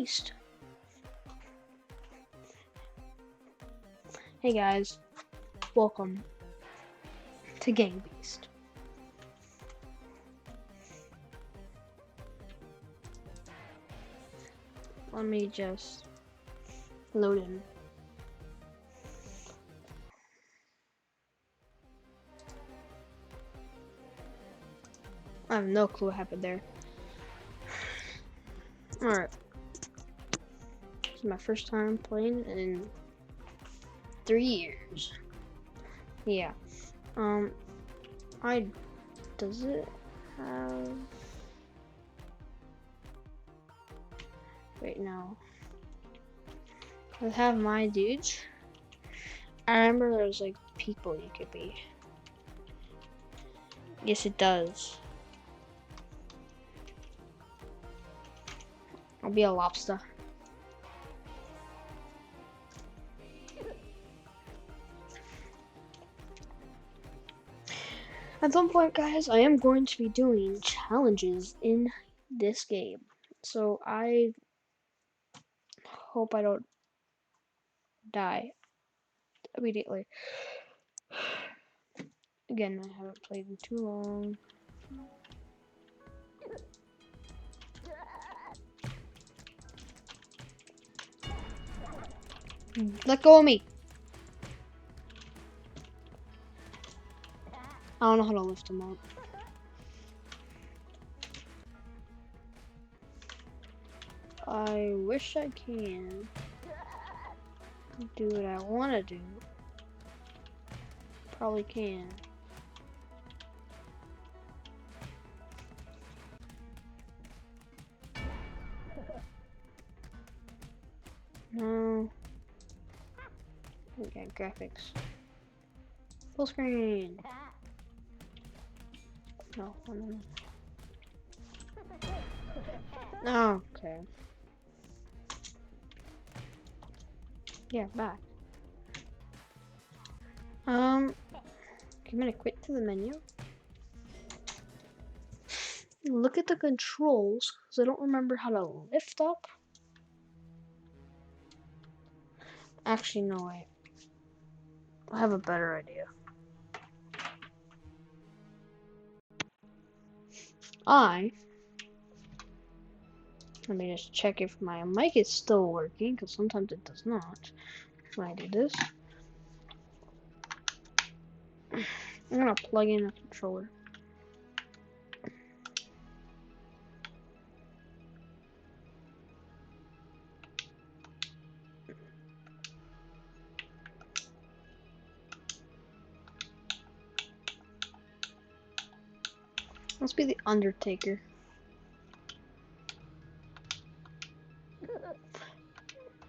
Beast. Hey guys, welcome to Gang Beast. Let me just load in. I have no clue what happened there. Alright. This is my first time playing in 3 years. Yeah. Does it have... Wait, no. Does it have my dudes? I remember there was like people you could be. Yes, it does. I'll be a lobster. At some point, guys, I am going to be doing challenges in this game. So I hope I don't die immediately. Again, I haven't played in too long. Let go of me! I don't know how to lift him up. I wish I can do what I want to do. Probably can. No. Okay, graphics. Full screen. No, no, no. Okay. Yeah, back. I'm gonna quit to the menu. Look at the controls, because I don't remember how to lift up. Actually, no, wait. I have a better idea. Let me just check if my mic is still working, because sometimes it does not when I do this. I'm gonna plug in a controller. Must be the Undertaker.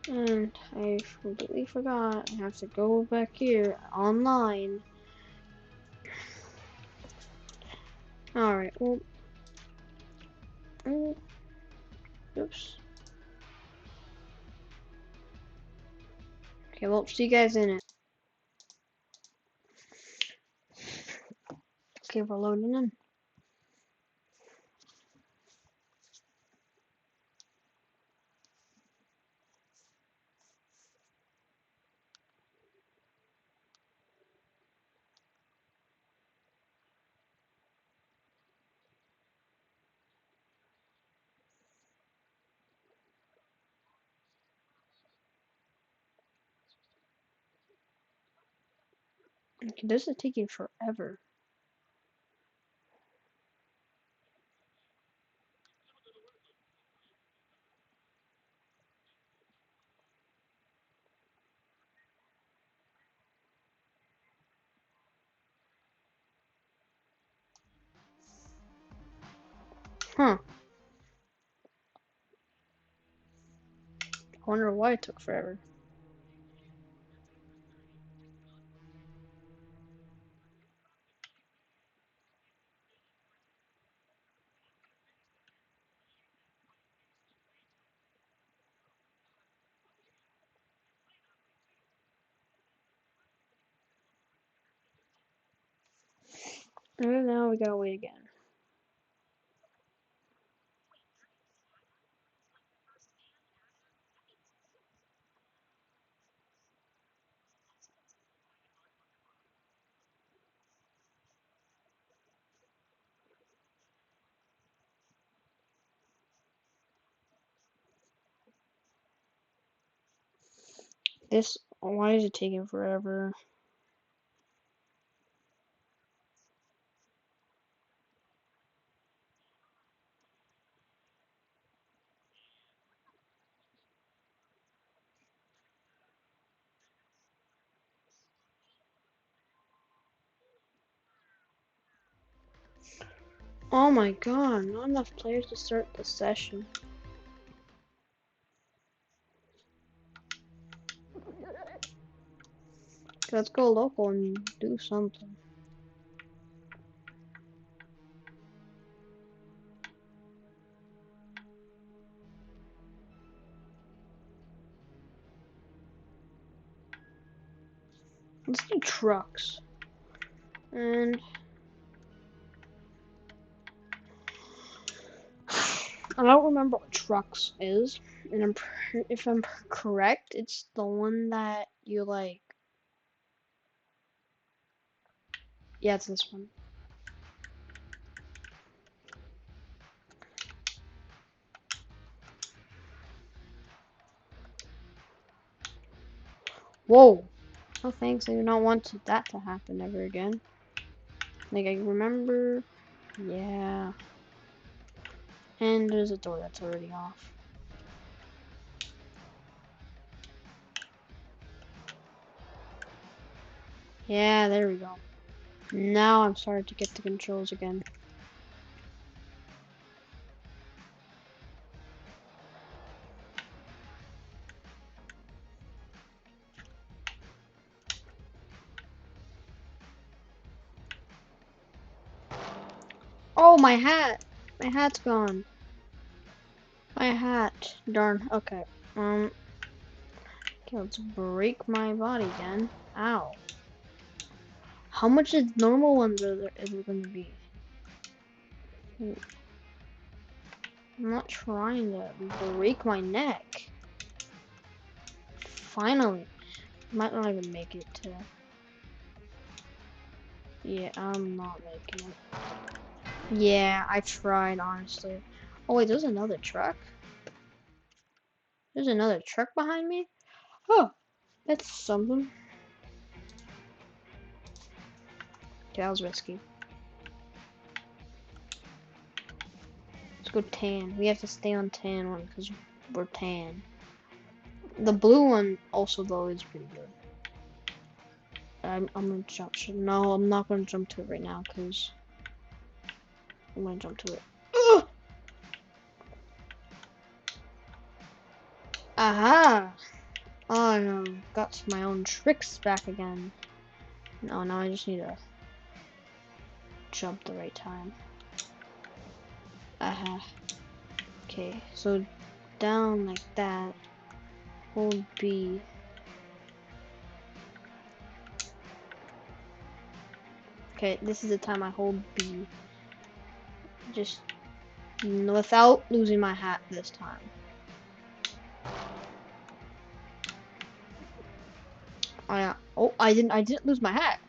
And I completely forgot. I have to go back here online. Alright, well. Oops. Okay, well, see you guys in it. Okay, we're loading in. Okay, this is taking forever. Huh. I wonder why it took forever. And now we gotta wait again. This, why is it taking forever? Oh my god, not enough players to start the session. Let's go local and do something. Let's do trucks. And I don't remember what trucks is. And if I'm correct, it's the one that you like. Yeah, it's this one. Whoa! Oh, thanks. I do not want that to happen ever again. Like, I remember. Yeah. And there's a door that's already off. Yeah, there we go. Now I'm starting to get the controls again. Oh, my hat! My hat's gone. My hat. Darn. Okay. Okay, let's break my body again. Ow. How much is normal ones is it going to be? I'm not trying to break my neck. Finally. Might not even make it to... Yeah, I'm not making it. Yeah, I tried, honestly. Oh, wait, there's another truck? There's another truck behind me? Oh, that's something. Okay, that was risky. Let's go tan. We have to stay on tan one because we're tan. The blue one also, though, is pretty good. I'm gonna jump. No, I'm not gonna jump to it right now because I'm gonna jump to it. Ugh! Aha! Oh no, got my own tricks back again. No, now I just need to jump the right time. Aha. Okay, so down like that. Hold B. Okay, this is the time I hold B. Just without losing my hat this time. Oh, I didn't lose my hat.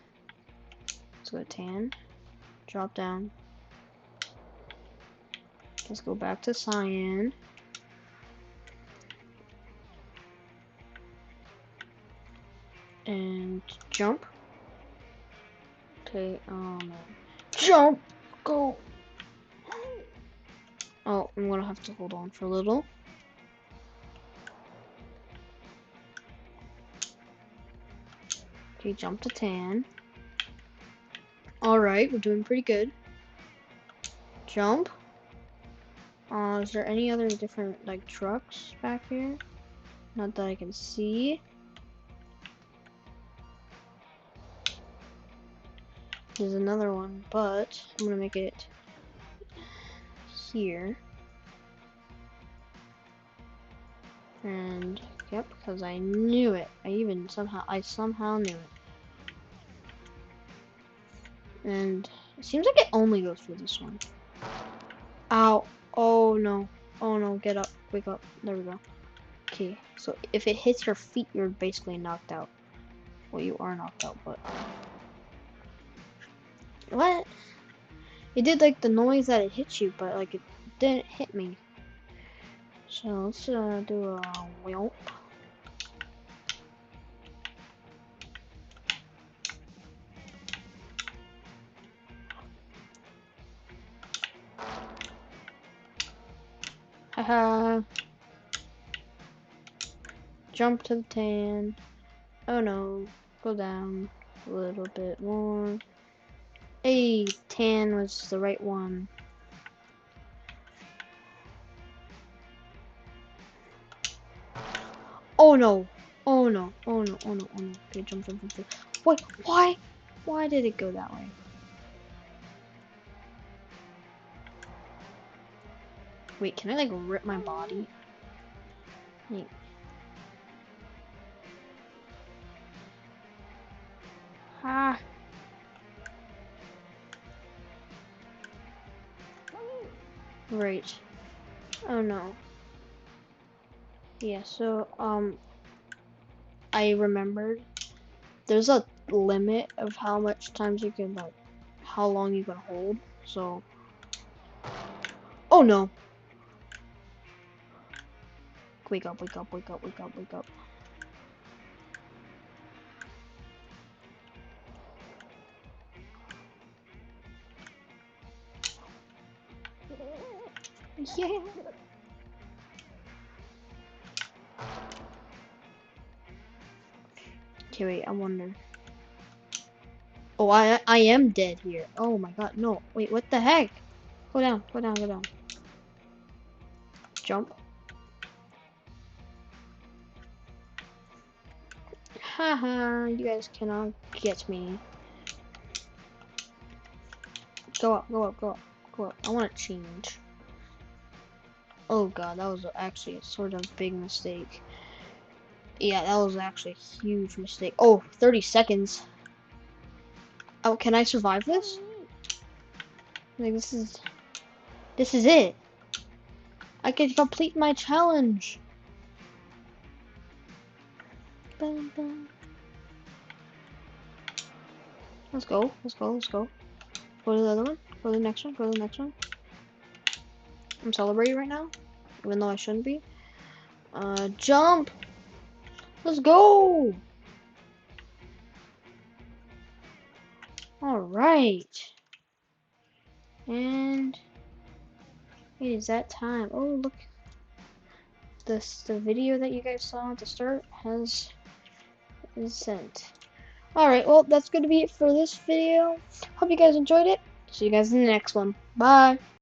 Let's go tan. Drop down. Let's go back to cyan. And jump. Okay, jump! Go! Oh, I'm gonna have to hold on for a little. Okay, jump to tan. Alright, we're doing pretty good. Jump. Is there any other different, like, trucks back here? Not that I can see. There's another one, but I'm gonna make it here. And, yep, because I knew it. I somehow knew it. And it seems like it only goes for this one. Ow. Oh no. Oh no, get up. Wake up. There we go. Okay, so if it hits your feet, you're basically knocked out. Well, you are knocked out, but... What? It did like the noise that it hit you, but like it didn't hit me. So let's do a wheel. Ha! Jump to the tan. Oh no. Go down a little bit more. Hey, tan was the right one. Oh no. Oh no. Oh no. Oh no. Oh no. Okay, jump, jump, jump, jump. Wait, why? Why did it go that way? Wait, can I like rip my body? Wait. Ah. Right. Oh no. Yeah, so I remembered there's a limit of how much times you can like how long you can hold. So oh no. Wake up, wake up, wake up, wake up, wake up. Yeah. Okay, wait, I wonder. Oh, I am dead here. Oh my god, no. Wait, what the heck? Go down, go down, go down. Jump. Haha, you guys cannot get me. Go up, go up, go up, go up. I want to change. Oh god, that was actually a sort of big mistake. Yeah, that was actually a huge mistake. Oh, 30 seconds. Oh, can I survive this? Like, this is it. I can complete my challenge. Bum, bum. Let's go, let's go, let's go. Go to the other one, go to the next one, go to the next one. I'm celebrating right now, even though I shouldn't be. Jump! Let's go! Alright. And it is that time. Oh, look. The video that you guys saw at the start is sent. Alright, well, that's going to be it for this video. Hope you guys enjoyed it. See you guys in the next one. Bye!